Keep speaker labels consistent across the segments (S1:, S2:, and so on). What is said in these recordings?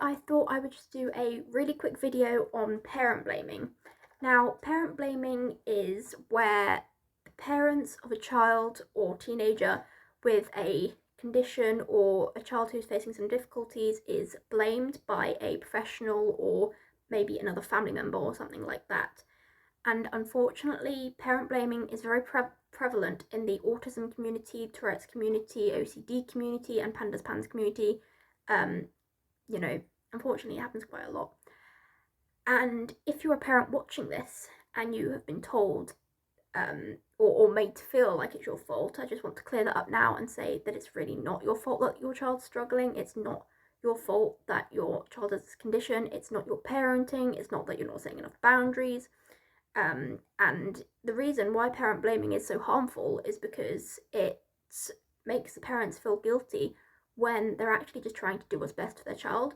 S1: I thought I would just do a really quick video on parent blaming. Now, parent blaming is where the parents of a child or teenager with a condition or a child who's facing some difficulties is blamed by a professional or maybe another family member or something like that. And unfortunately, parent blaming is very prevalent in the autism community, Tourette's community, OCD community, and PANDAS community. Unfortunately, it happens quite a lot. And if you're a parent watching this and you have been told or made to feel like it's your fault, I just want to clear that up now and say that it's really not your fault that your child's struggling. It's not your fault that your child has this condition. It's not your parenting. It's not that you're not setting enough boundaries. And the reason why parent blaming is so harmful is because it makes the parents feel guilty when they're actually just trying to do what's best for their child.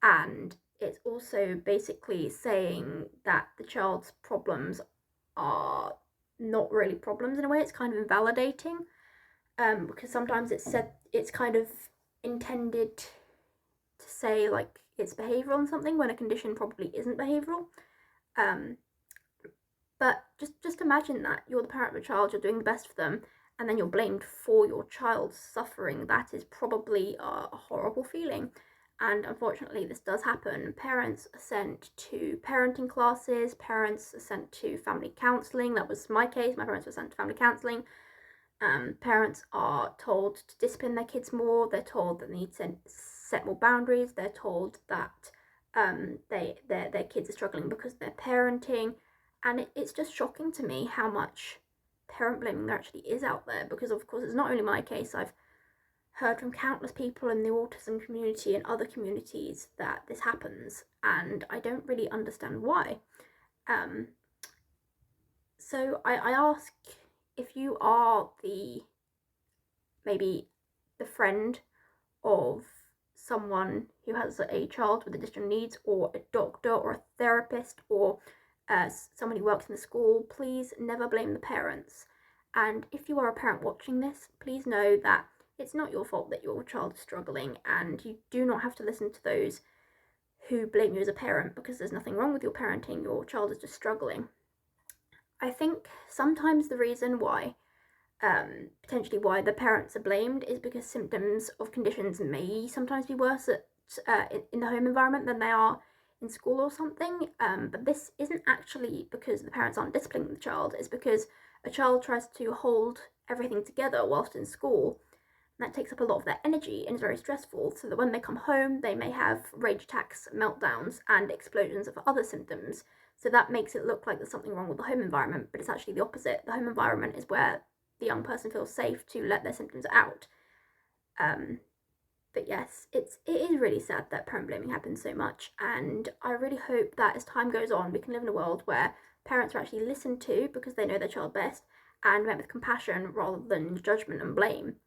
S1: And it's also basically saying that the child's problems are not really problems in a way. It's kind of invalidating, because sometimes it's kind of intended to say like it's behavioural and something when a condition probably isn't behavioural. But just imagine that you're the parent of a child, you're doing the best for them, and then you're blamed for your child's suffering. That is probably a horrible feeling. And unfortunately, this does happen. Parents are sent to parenting classes, parents are sent to family counselling. That was my case, my parents were sent to family counselling. Parents are told to discipline their kids more, they're told that they need to set more boundaries, they're told that their kids are struggling because they're parenting. And it's just shocking to me how much parent blaming there actually is out there, because of course it's not only my case. I've heard from countless people in the autism community and other communities that this happens, and I don't really understand why. So I ask, if you are maybe the friend of someone who has a child with additional needs, or a doctor or a therapist, or someone who works in the school, please never blame the parents. And if you are a parent watching this, please know that it's not your fault that your child is struggling, and you do not have to listen to those who blame you as a parent, because there's nothing wrong with your parenting. Your child is just struggling. I think sometimes the reason why, potentially why the parents are blamed, is because symptoms of conditions may sometimes be worse in the home environment than they are in school or something. But this isn't actually because the parents aren't disciplining the child. It's because a child tries to hold everything together whilst in school. That takes up a lot of their energy and is very stressful, so that when they come home they may have rage attacks, meltdowns, and explosions of other symptoms. So that makes it look like there's something wrong with the home environment, but it's actually the opposite. The home environment is where the young person feels safe to let their symptoms out. But yes, it is really sad that parent blaming happens so much, and I really hope that as time goes on we can live in a world where parents are actually listened to because they know their child best, and met with compassion rather than judgment and blame.